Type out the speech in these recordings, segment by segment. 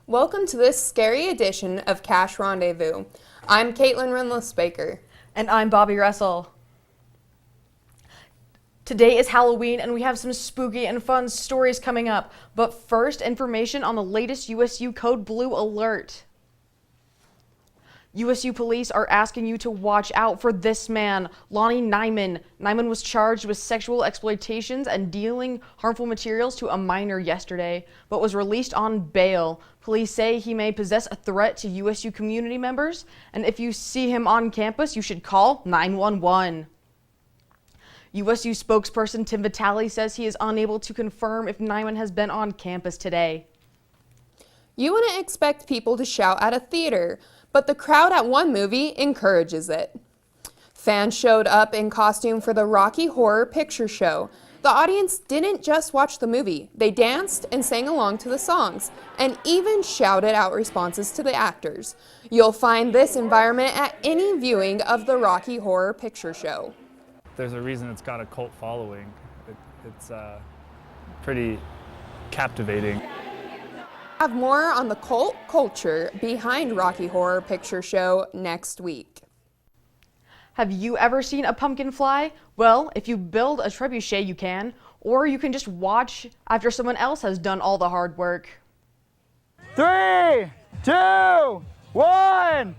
Welcome to this scary edition of Cache Rendezvous. I'm Caitlin Renless-Baker. And I'm Bobby Russell. Today is Halloween and we have some spooky and fun stories coming up. But first, information on the latest USU Code Blue Alert. USU police are asking you to watch out for this man, Lonnie Nyman. Nyman was charged with sexual exploitations and dealing harmful materials to a minor yesterday, but was released on bail. Police say he may possess a threat to USU community members, and if you see him on campus, you should call 911. USU spokesperson Tim Vitale says he is unable to confirm if Nyman has been on campus today. You wouldn't expect people to shout at a theater, but the crowd at one movie encourages it. Fans showed up in costume for the Rocky Horror Picture Show. The audience didn't just watch the movie, they danced and sang along to the songs, and even shouted out responses to the actors. You'll find this environment at any viewing of the Rocky Horror Picture Show. There's a reason it's got a cult following. It's pretty captivating. Have more on the cult culture behind Rocky Horror Picture Show next week. Have you ever seen a pumpkin fly? Well, if you build a trebuchet, you can, or you can just watch after someone else has done all the hard work. 3, 2, 1!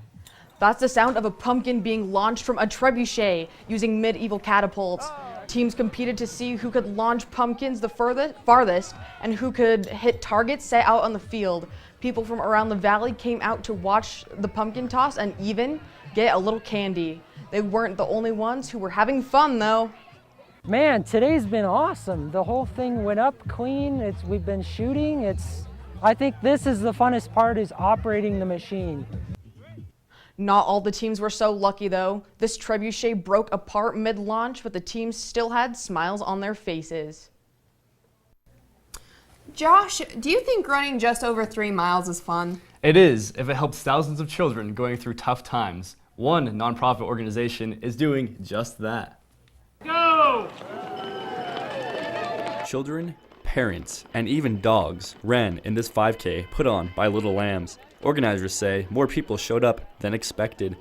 That's the sound of a pumpkin being launched from a trebuchet using medieval catapults. Teams competed to see who could launch pumpkins the farthest and who could hit targets set out on the field. People from around the valley came out to watch the pumpkin toss and even get a little candy. They weren't the only ones who were having fun though. Man, today's been awesome. The whole thing went up clean. We've been shooting. I think this is the funnest part, is operating the machine. Not all the teams were so lucky though. This trebuchet broke apart mid-launch, but the teams still had smiles on their faces. Josh, do you think running just over 3 miles is fun? It is, if it helps thousands of children going through tough times. One nonprofit organization is doing just that. Go! Children, parents, and even dogs ran in this 5K put on by Little Lambs. Organizers say more people showed up than expected.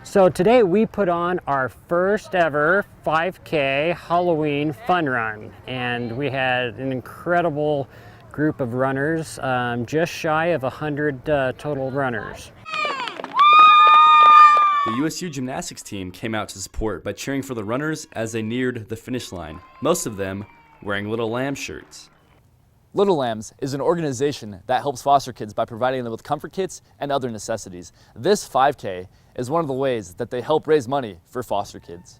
So today we put on our first ever 5K Halloween fun run, and we had an incredible group of runners, just shy of 100 total runners. The USU gymnastics team came out to support by cheering for the runners as they neared the finish line, most of them wearing Little Lamb shirts. Little Lambs is an organization that helps foster kids by providing them with comfort kits and other necessities. This 5K is one of the ways that they help raise money for foster kids.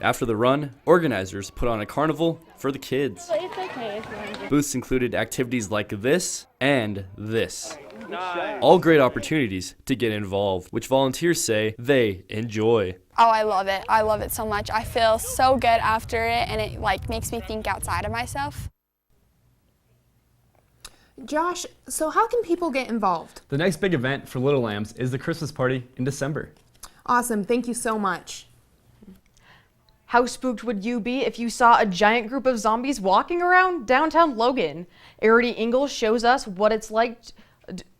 After the run, organizers put on a carnival for the kids. Booths included activities like this and this. All great opportunities to get involved, which volunteers say they enjoy. Oh, I love it. I love it so much. I feel so good after it, and it makes me think outside of myself. Josh, so how can people get involved? The next big event for Little Lambs is the Christmas party in December. Awesome, thank you so much. How spooked would you be if you saw a giant group of zombies walking around downtown Logan? Arity Ingalls shows us what it's like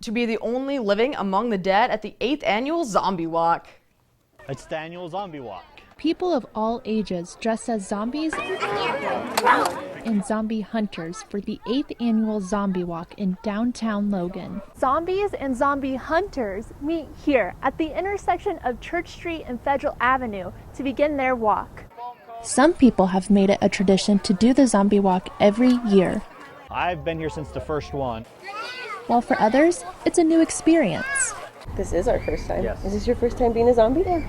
to be the only living among the dead at the 8th annual Zombie Walk. It's the annual Zombie Walk. People of all ages dress as zombies and zombie hunters for the 8th annual Zombie Walk in downtown Logan. Zombies and zombie hunters meet here at the intersection of Church Street and Federal Avenue to begin their walk. Some people have made it a tradition to do the Zombie Walk every year. I've been here since the first one. While for others, it's a new experience. This is our first time. Yes. Is this your first time being a zombie? Yeah.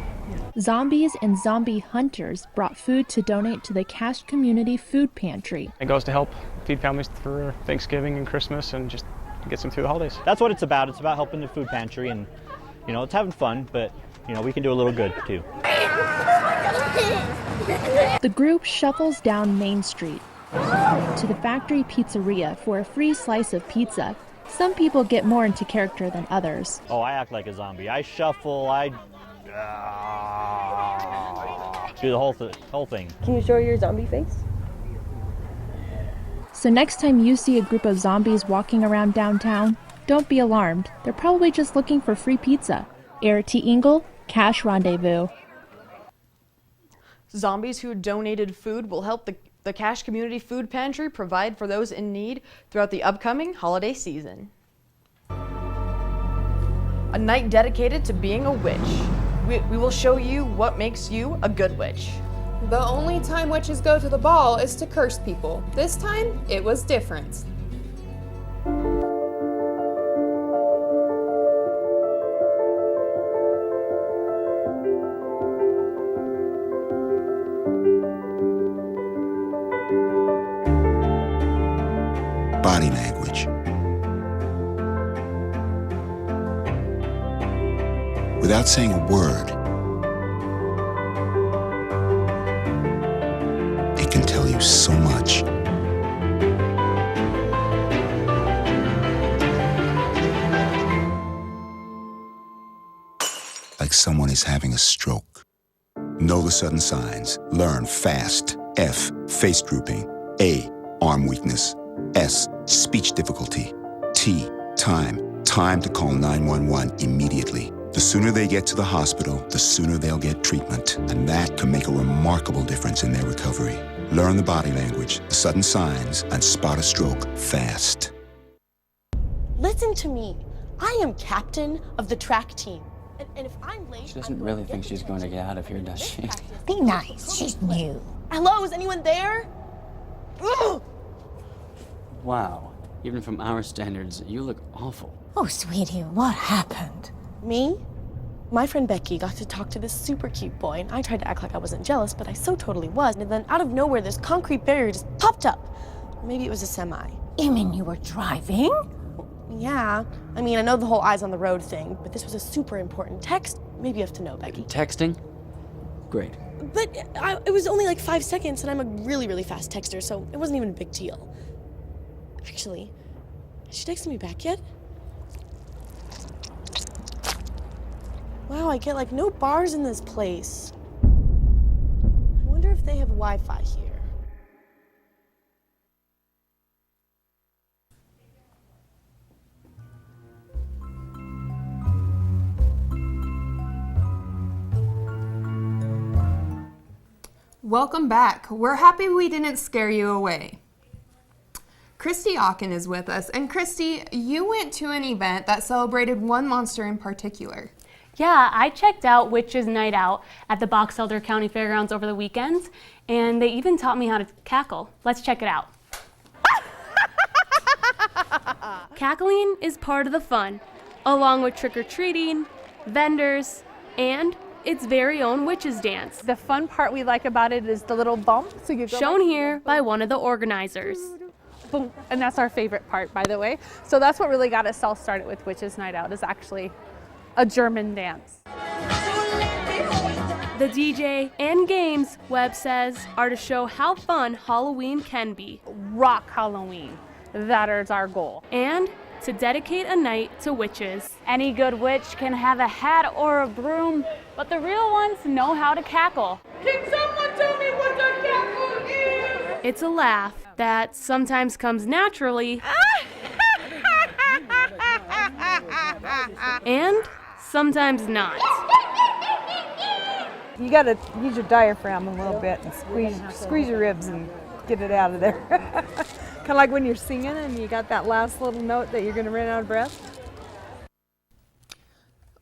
Zombies and zombie hunters brought food to donate to the Cache Community Food Pantry. It goes to help feed families for Thanksgiving and Christmas and just gets them through the holidays. That's what it's about. It's about helping the food pantry, and it's having fun, but we can do a little good too. The group shuffles down Main Street to the Factory Pizzeria for a free slice of pizza. Some people get more into character than others. Oh, I act like a zombie. I shuffle, I do the whole thing. Can you show your zombie face? So next time you see a group of zombies walking around downtown, don't be alarmed. They're probably just looking for free pizza. Eric T. Engel, Cache Rendezvous. Zombies who donated food will help the Cache Community Food Pantry provide for those in need throughout the upcoming holiday season. A night dedicated to being a witch. We will show you what makes you a good witch. The only time witches go to the ball is to curse people. This time, it was different. Body language. Without saying a word, it can tell you so much. Like someone is having a stroke. Know the sudden signs. Learn fast. F, face drooping. A, arm weakness. S, speech difficulty. T, time. Time to call 911 immediately. The sooner they get to the hospital, the sooner they'll get treatment, and that can make a remarkable difference in their recovery. Learn the body language, the sudden signs, and spot a stroke fast. Listen to me. I am captain of the track team. And if I'm late, She doesn't really think she's going to get out of here, does she? Be nice, she's new. Hello, is anyone there? Ugh! Wow. Even from our standards, you look awful. Oh, sweetie, what happened? Me? My friend Becky got to talk to this super cute boy, and I tried to act like I wasn't jealous, but I so totally was. And then out of nowhere, this concrete barrier just popped up. Maybe it was a semi. You mean you were driving? Yeah. I mean, I know the whole eyes on the road thing, but this was a super important text. Maybe you have to know, Becky. Texting? Great. But it was only like 5 seconds, and I'm a really, really fast texter, so it wasn't even a big deal. Actually, has she texted me back yet? Wow, I get like no bars in this place. I wonder if they have Wi-Fi here. Welcome back. We're happy we didn't scare you away. Christy Ocken is with us. And Christy, you went to an event that celebrated one monster in particular. Yeah, I checked out Witches Night Out at the Box Elder County Fairgrounds over the weekend, and they even taught me how to cackle. Let's check it out. Cackling is part of the fun, along with trick-or-treating, vendors, and its very own witches dance. The fun part we like about it is the little bump. So you go shown here by one of the organizers. Boom, and that's our favorite part, by the way. So that's what really got us all started with Witches Night Out, is actually a German dance. The DJ and games, Webb says, are to show how fun Halloween can be. Rock Halloween. That is our goal. And to dedicate a night to witches. Any good witch can have a hat or a broom, but the real ones know how to cackle. Can someone tell me what the cackle is? It's a laugh that sometimes comes naturally and sometimes not. You gotta use your diaphragm a little bit and squeeze your ribs and get it out of there. Kind of like when you're singing and you got that last little note that you're gonna run out of breath.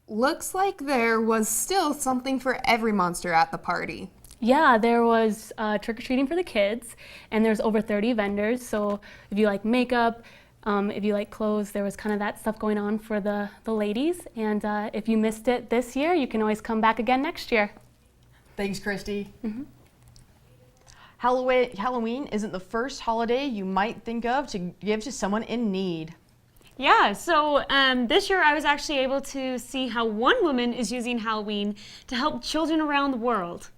Looks like there was still something for every monster at the party. Yeah, there was trick-or-treating for the kids, and there's over 30 vendors, so if you like makeup, if you like clothes, there was kind of that stuff going on for the ladies, and if you missed it this year, you can always come back again next year. Thanks, Christy. Mm-hmm. Halloween isn't the first holiday you might think of to give to someone in need. Yeah, so this year I was actually able to see how one woman is using Halloween to help children around the world.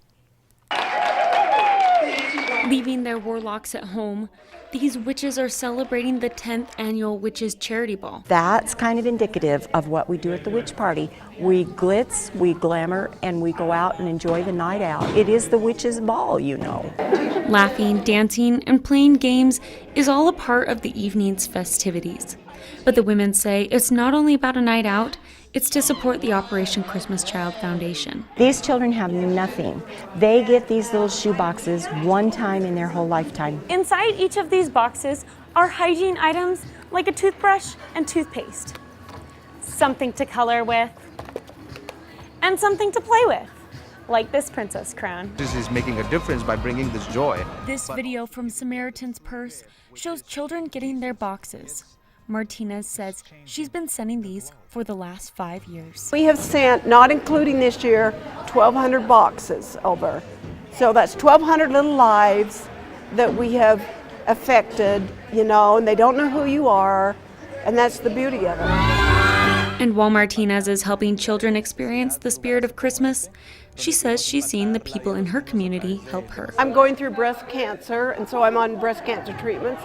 leaving their warlocks at home, these witches are celebrating the 10th annual Witches Charity Ball. That's kind of indicative of what we do at the witch party. We glitz, we glamour, and we go out and enjoy the night out. It is the witches' ball, you know. Laughing, dancing, and playing games is all a part of the evening's festivities. But the women say it's not only about a night out, it's to support the Operation Christmas Child Foundation. These children have nothing. They get these little shoe boxes one time in their whole lifetime. Inside each of these boxes are hygiene items like a toothbrush and toothpaste, something to color with, and something to play with, like this princess crown. This is making a difference by bringing this joy. This video from Samaritan's Purse shows children getting their boxes. Martinez says she's been sending these for the last 5 years. We have sent, not including this year, 1,200 boxes over. So that's 1,200 little lives that we have affected, you know, and they don't know who you are, and that's the beauty of it. And while Martinez is helping children experience the spirit of Christmas, she says she's seen the people in her community help her. I'm going through breast cancer, and so I'm on breast cancer treatments.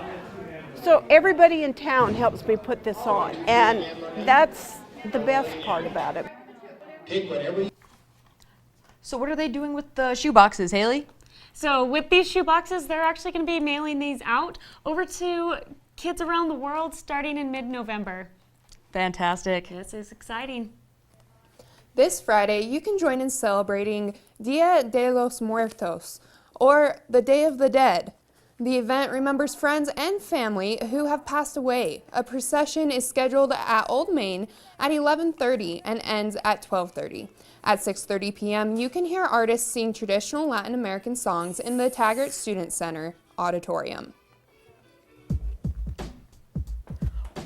So everybody in town helps me put this on, and that's the best part about it. So what are they doing with the shoe boxes, Haley? So with these shoe boxes, they're actually going to be mailing these out over to kids around the world starting in mid-November. Fantastic. This is exciting. This Friday, you can join in celebrating Dia de los Muertos, or the Day of the Dead. The event remembers friends and family who have passed away. A procession is scheduled at Old Main at 11:30 and ends at 12:30. At 6:30 p.m., you can hear artists sing traditional Latin American songs in the Teichert Student Center auditorium.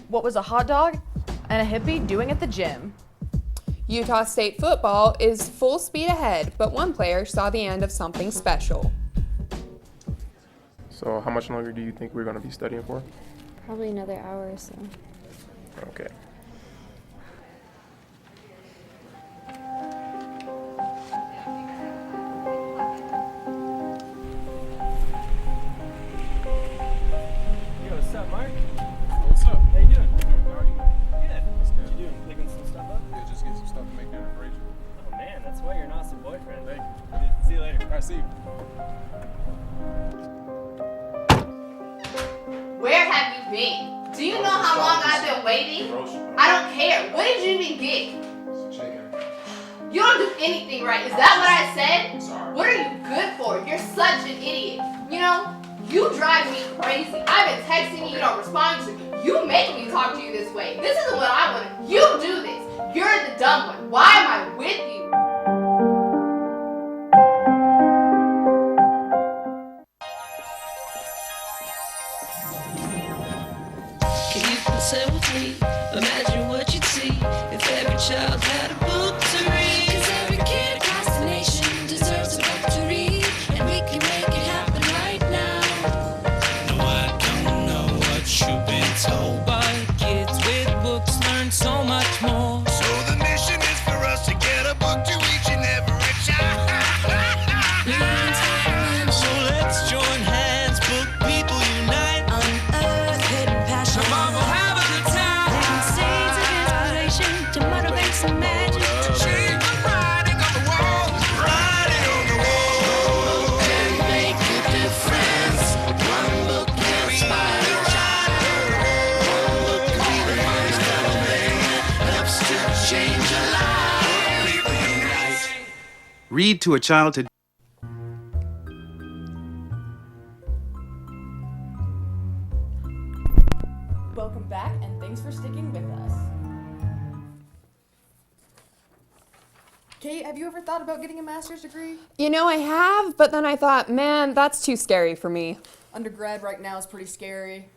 What was a hot dog and a hippie doing at the gym? Utah State football is full speed ahead, but one player saw the end of something special. So how much longer do you think we're going to be studying for? Probably another hour or so. Okay. Yo, what's up, Mark? What's up? How you doing? How are you? Good. What's good? You doing? Picking some stuff up? Yeah, just get some stuff to make dinner for Rachel. Oh man, that's why you're an awesome boyfriend. Thank you. See you later. All right, see you. Where have you been? Do you know how long I've been waiting? I don't care. What did you even get? You don't do anything right. Is that what I said? What are you good for? You're such an idiot. You know, you drive me crazy. I've been texting you, you don't respond to me. You make me talk to you this way. This isn't what I want. You do this. You're the dumb one. Why am I with you? Say with me, imagine what you'd see if every child had a book to read. 'Cause every kid across the nation deserves a book to read, and we can make it happen right now. No, I don't know what you've been told, but kids with books learn so much more. So the mission is for us to get a book to each and every child. So let's join hands, book people unite, Unearth hidden passion. Come on, we'll have a good time. Living seeds of inspiration to motivate some magic. To change the writing on the wall. Writing on the wall. One book can make a difference. One book can inspire a child. One book can be the first thing that helps to change a life. People unite. Read to a child today. Welcome back, and thanks for sticking with us. Kate, have you ever thought about getting a master's degree? You know, I have, but then I thought, man, that's too scary for me. Undergrad right now is pretty scary.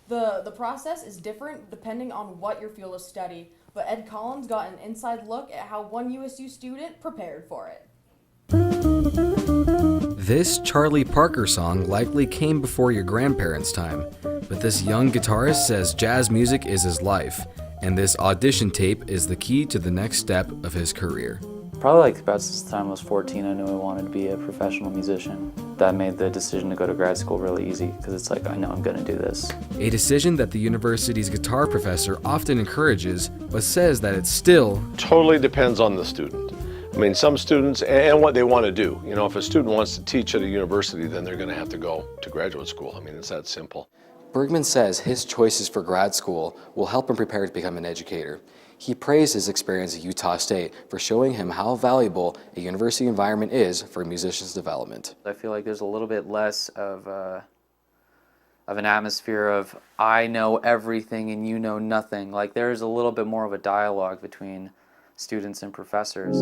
The process is different depending on what your field of study, but Ed Collins got an inside look at how one USU student prepared for it. This Charlie Parker song likely came before your grandparents' time, but this young guitarist says jazz music is his life, and this audition tape is the key to the next step of his career. Probably like about the time I was 14, I knew I wanted to be a professional musician. That made the decision to go to grad school really easy because it's like, I know I'm going to do this. A decision that the university's guitar professor often encourages, but says that it's still totally depends on the student. I mean, some students and what they want to do. You know, if a student wants to teach at a university, then they're going to have to go to graduate school. I mean, it's that simple. Bergman says his choices for grad school will help him prepare to become an educator. He praised his experience at Utah State for showing him how valuable a university environment is for a musician's development. I feel like there's a little bit less of an atmosphere of I know everything and you know nothing. Like there's a little bit more of a dialogue between students and professors.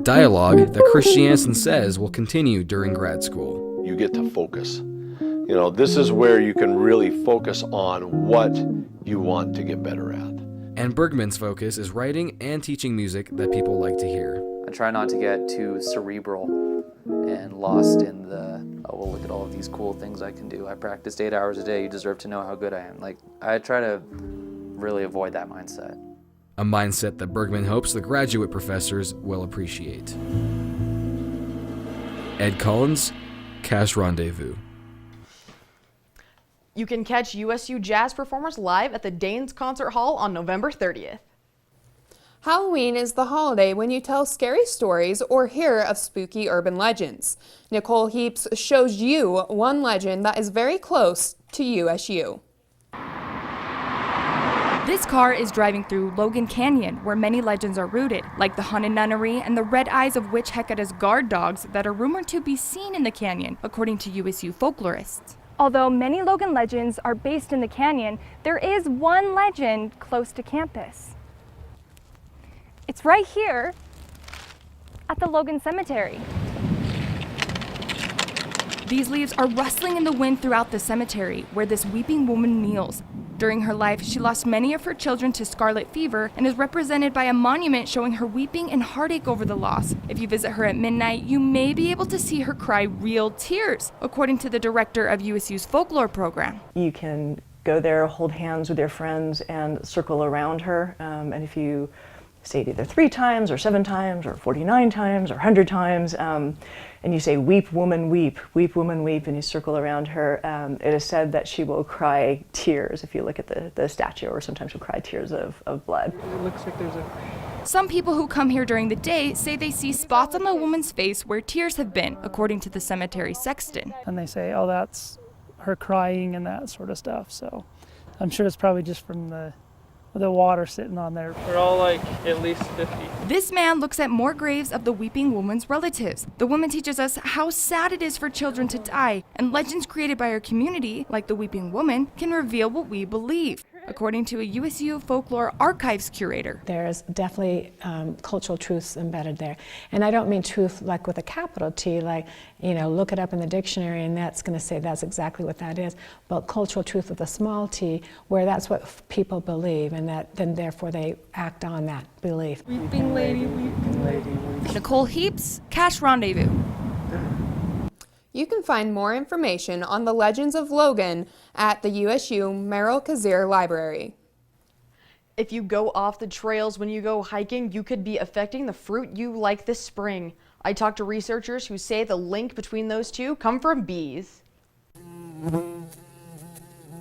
Dialogue that Chris Jansen says will continue during grad school. You get to focus. You know, this is where you can really focus on what you want to get better at. And Bergman's focus is writing and teaching music that people like to hear. I try not to get too cerebral and lost in the, oh, well, look at all of these cool things I can do. I practiced 8 hours a day. You deserve to know how good I am. Like, I try to really avoid that mindset. A mindset that Bergman hopes the graduate professors will appreciate. Ed Collins, Cache Rendezvous. You can catch USU jazz performers live at the Danes Concert Hall on November 30th. Halloween is the holiday when you tell scary stories or hear of spooky urban legends. Nicole Heaps shows you one legend that is very close to USU. This car is driving through Logan Canyon, where many legends are rooted, like the Haunted Nunnery and the red eyes of Witch Hecate's guard dogs that are rumored to be seen in the canyon, according to USU folklorists. Although many Logan legends are based in the canyon, there is one legend close to campus. It's right here at the Logan Cemetery. These leaves are rustling in the wind throughout the cemetery, where this weeping woman kneels. During her life, she lost many of her children to scarlet fever and is represented by a monument showing her weeping and heartache over the loss. If you visit her at midnight, you may be able to see her cry real tears, according to the director of USU's folklore program. You can go there, hold hands with your friends, and circle around her. And if you say it either 3 times or 7 times or 49 times or 100 times, and you say, "Weep, woman, weep, and you circle around her, it is said that she will cry tears if you look at the statue, or sometimes she'll cry tears of blood. It looks like there's a... Some people who come here during the day say they see spots on the woman's face where tears have been, according to the cemetery sexton. And they say, oh, that's her crying and that sort of stuff. So I'm sure it's probably just from the water sitting on there. They're all like at least 50. This man looks at more graves of the weeping woman's relatives. The woman teaches us how sad it is for children to die, and legends created by our community, like the weeping woman, can reveal what we believe, according to a USU folklore archives curator. There's definitely cultural truths embedded there. And I don't mean truth like with a capital T, like, you know, look it up in the dictionary and that's going to say that's exactly what that is, but cultural truth with a small t, where that's what people believe, and that then therefore they act on that belief. Weeping lady, weeping lady, weeping. Nicole Heaps, Cache Rendezvous. You can find more information on the legends of Logan at the USU Merrill Kazir Library. If you go off the trails when you go hiking, you could be affecting the fruit you like this spring. I talked to researchers who say the link between those two come from bees.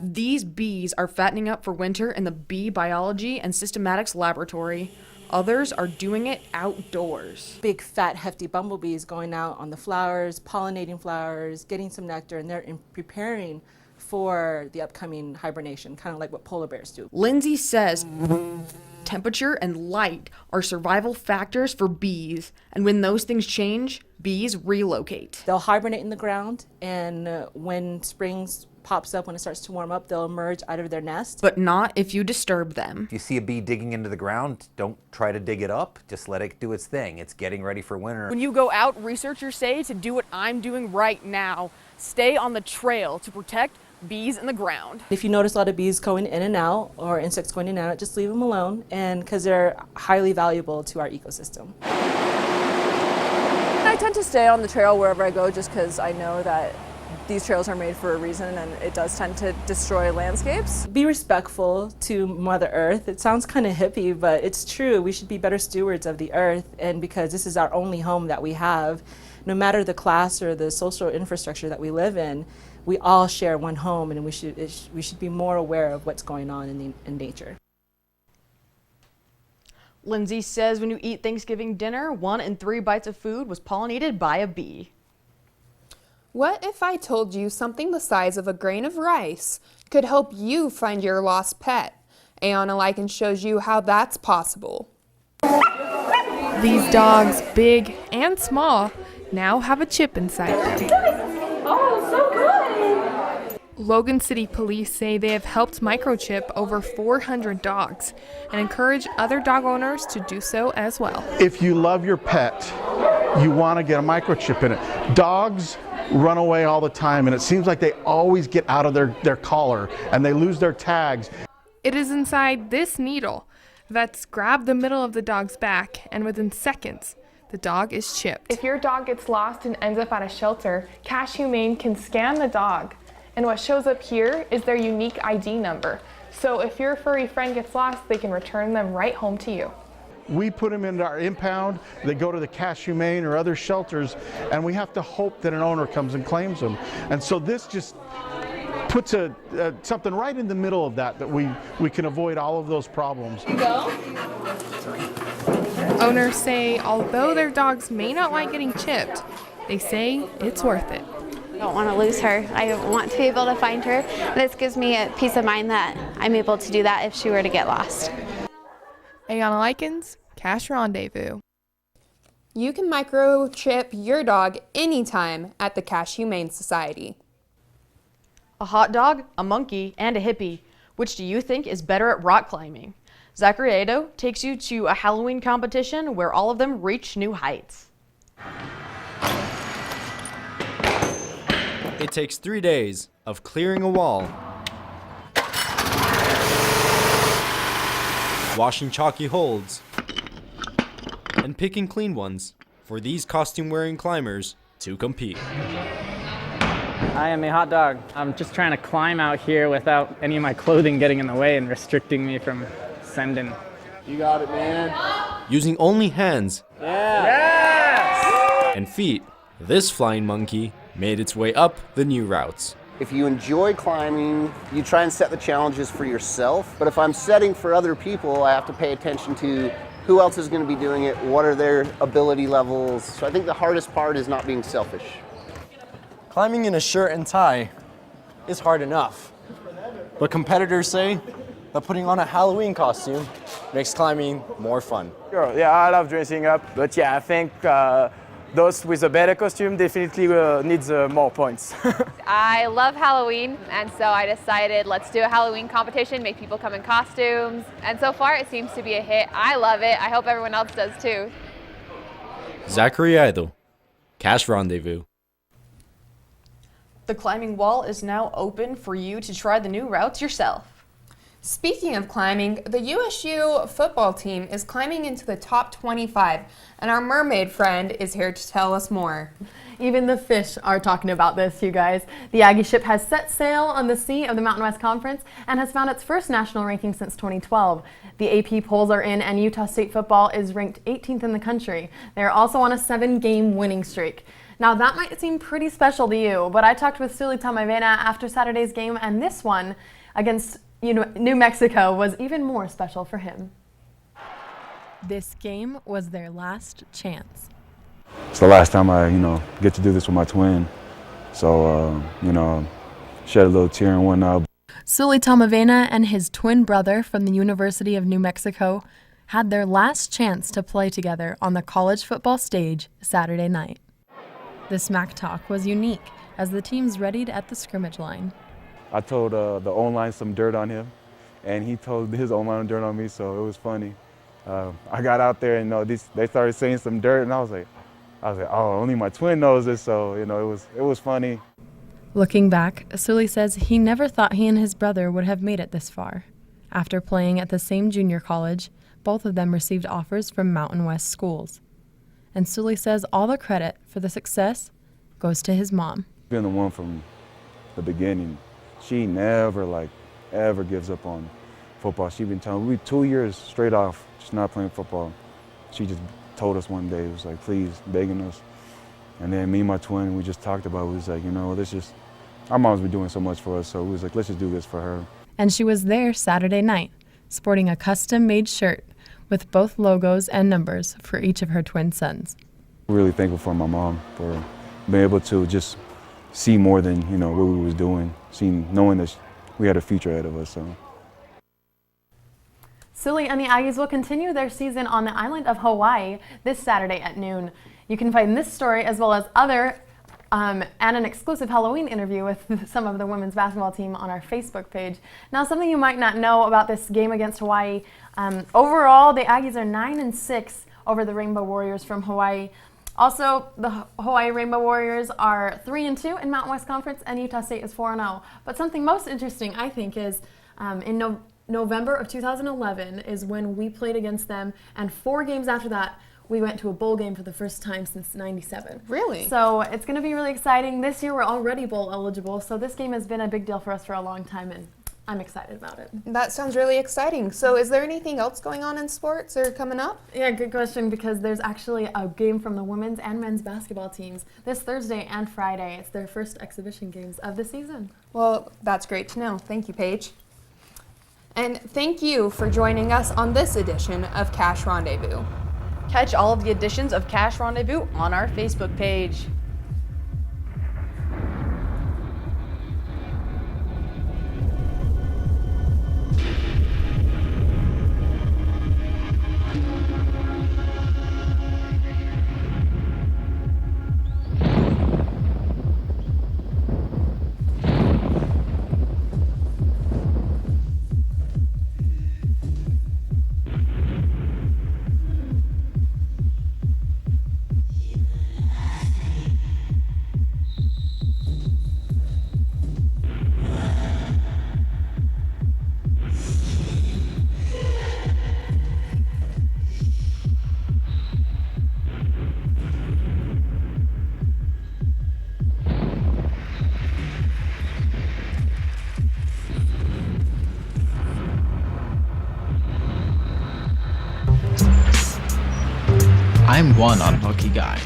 These bees are fattening up for winter in the Bee Biology and Systematics Laboratory. Others are doing it outdoors. Big, fat, hefty bumblebees going out on the flowers, pollinating flowers, getting some nectar, and they're preparing for the upcoming hibernation, kind of like what polar bears do. Lindsay says temperature and light are survival factors for bees, and when those things change, bees relocate. They'll hibernate in the ground, and when spring pops up, when it starts to warm up, they'll emerge out of their nest. But not if you disturb them. If you see a bee digging into the ground, don't try to dig it up, just let it do its thing. It's getting ready for winter. When you go out, researchers say to do what I'm doing right now. Stay on the trail to protect bees in the ground. If you notice a lot of bees going in and out, or insects going in and out, just leave them alone, and because they're highly valuable to our ecosystem. I tend to stay on the trail wherever I go just because I know that these trails are made for a reason, and it does tend to destroy landscapes. Be respectful to Mother Earth. It sounds kind of hippie, but it's true. We should be better stewards of the earth, and because this is our only home that we have, no matter the class or the social infrastructure that we live in, we all share one home, and we should be more aware of what's going on in nature. Lindsay says when you eat Thanksgiving dinner, 1 in 3 bites of food was pollinated by a bee. What if I told you something the size of a grain of rice could help you find your lost pet? Ayana Lycan shows you how that's possible. These dogs, big and small, now have a chip inside them. Oh, so good! Logan City Police say they have helped microchip over 400 dogs and encourage other dog owners to do so as well. If you love your pet, you want to get a microchip in it. Dogs run away all the time, and it seems like they always get out of their collar and they lose their tags. It is inside this needle. Vets grab the middle of the dog's back, and within seconds, the dog is chipped. If your dog gets lost and ends up at a shelter, Cache Humane can scan the dog. And what shows up here is their unique ID number. So if your furry friend gets lost, they can return them right home to you. We put them into our impound, they go to the Cache Humane or other shelters, and we have to hope that an owner comes and claims them. And so this just puts something right in the middle of that we can avoid all of those problems. Owners say although their dogs may not like getting chipped, they say it's worth it. I don't want to lose her. I want to be able to find her. This gives me a peace of mind that I'm able to do that if she were to get lost. Ayana Lycans, Cache Rendezvous. You can microchip your dog anytime at the Cache Humane Society. A hot dog, a monkey, and a hippie. Which do you think is better at rock climbing? Zachary Ado takes you to a Halloween competition where all of them reach new heights. It takes 3 days of clearing a wall, washing chalky holds, and picking clean ones for these costume-wearing climbers to compete. I am a hot dog. I'm just trying to climb out here without any of my clothing getting in the way and restricting me from sending. You got it, man. Using only hands and feet, this flying monkey made its way up the new routes. If you enjoy climbing, you try and set the challenges for yourself. But if I'm setting for other people, I have to pay attention to who else is going to be doing it, what are their ability levels. So I think the hardest part is not being selfish. Climbing in a shirt and tie is hard enough. But competitors say that putting on a Halloween costume makes climbing more fun. Sure, yeah, I love dressing up. But yeah, I think those with a better costume definitely needs more points. I love Halloween, and so I decided let's do a Halloween competition, make people come in costumes. And so far it seems to be a hit. I love it. I hope everyone else does too. Zachary Idle, Cache Rendezvous. The climbing wall is now open for you to try the new routes yourself. Speaking of climbing, the USU football team is climbing into the top 25, and our mermaid friend is here to tell us more. Even the fish are talking about this, you guys. The Aggie ship has set sail on the sea of the Mountain West Conference and has found its first national ranking since 2012. The AP polls are in, and Utah State football is ranked 18th in the country. They're also on a 7-game winning streak. Now that might seem pretty special to you, but I talked with Sully Tamavena after Saturday's game, and this one against New Mexico was even more special for him. This game was their last chance. It's the last time I, get to do this with my twin. So, shed a little tear and whatnot. Sully Tamavena and his twin brother from the University of New Mexico had their last chance to play together on the college football stage Saturday night. The smack talk was unique as the teams readied at the scrimmage line. I told the O-line some dirt on him, and he told his O-line dirt on me, so it was funny. I got out there and they started saying some dirt, and I was like, oh, only my twin knows this, so it was funny. Looking back, Sully says he never thought he and his brother would have made it this far. After playing at the same junior college, both of them received offers from Mountain West schools. And Sully says all the credit for the success goes to his mom. Been the one from the beginning. She never ever gives up on football. She's been telling me 2 years straight off just not playing football. She just told us one day, it was like, please, begging us. And then me and my twin, we just talked about it. We was like, our mom's been doing so much for us, so we was like, let's just do this for her. And she was there Saturday night, sporting a custom-made shirt with both logos and numbers for each of her twin sons. Really thankful for my mom for being able to just see more than, what we was doing, knowing that we had a future ahead of us. So. Sully and the Aggies will continue their season on the island of Hawaii this Saturday at noon. You can find this story as well as other and an exclusive Halloween interview with some of the women's basketball team on our Facebook page. Now, something you might not know about this game against Hawaii, overall the Aggies are 9-6 over the Rainbow Warriors from Hawaii. Also, the Hawaii Rainbow Warriors are 3-2 in Mountain West Conference, and Utah State is 4-0. But something most interesting, I think, is in November of 2011 is when we played against them, and 4 games after that, we went to a bowl game for the first time since '97. Really? So it's going to be really exciting. This year we're already bowl eligible, so this game has been a big deal for us for a long time, and I'm excited about it. That sounds really exciting. So is there anything else going on in sports or coming up? Yeah, good question, because there's actually a game from the women's and men's basketball teams this Thursday and Friday. It's their first exhibition games of the season. Well, that's great to know. Thank you, Paige. And thank you for joining us on this edition of Cache Rendezvous. Catch all of the editions of Cache Rendezvous on our Facebook page. I'm one unlucky guy.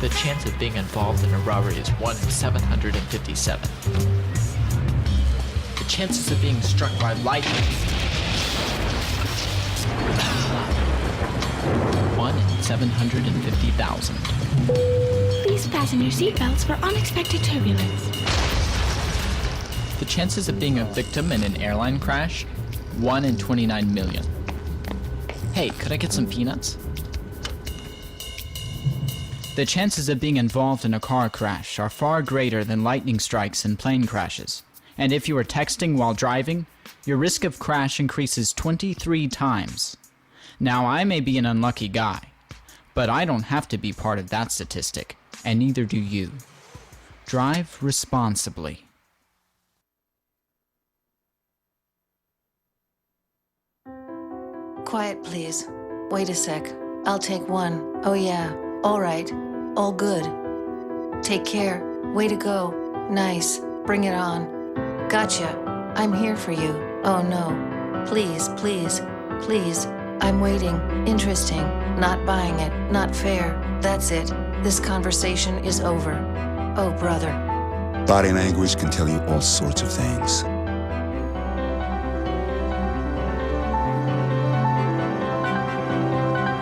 The chance of being involved in a robbery is 1 in 757. The chances of being struck by lightning 1 in 750,000. Please fasten your seatbelts for unexpected turbulence. The chances of being a victim in an airline crash 1 in 29 million. Hey, could I get some peanuts? The chances of being involved in a car crash are far greater than lightning strikes and plane crashes. And if you are texting while driving, your risk of crash increases 23 times. Now, I may be an unlucky guy, but I don't have to be part of that statistic, and neither do you. Drive responsibly. Quiet, please. Wait a sec. I'll take one. Oh yeah. All right. All good. Take care. Way to go. Nice. Bring it on. Gotcha. I'm here for you. Oh no. Please, please, please. I'm waiting. Interesting. Not buying it. Not fair. That's it. This conversation is over. Oh, brother. Body language can tell you all sorts of things.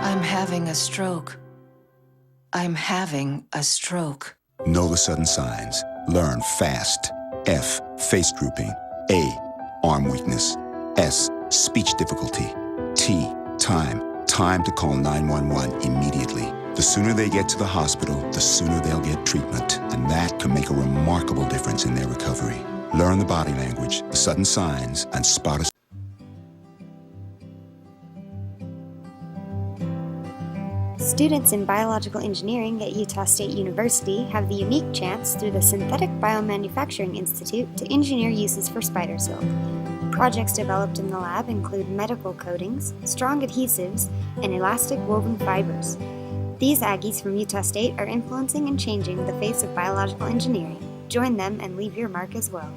I'm having a stroke. I'm having a stroke. Know the sudden signs. Learn fast. F, face drooping. A, arm weakness. S, speech difficulty. T, time. Time to call 911 immediately. The sooner they get to the hospital, the sooner they'll get treatment. And that can make a remarkable difference in their recovery. Learn the body language, the sudden signs, and spot a Students in biological engineering at Utah State University have the unique chance through the Synthetic Biomanufacturing Institute to engineer uses for spider silk. Projects developed in the lab include medical coatings, strong adhesives, and elastic woven fibers. These Aggies from Utah State are influencing and changing the face of biological engineering. Join them and leave your mark as well.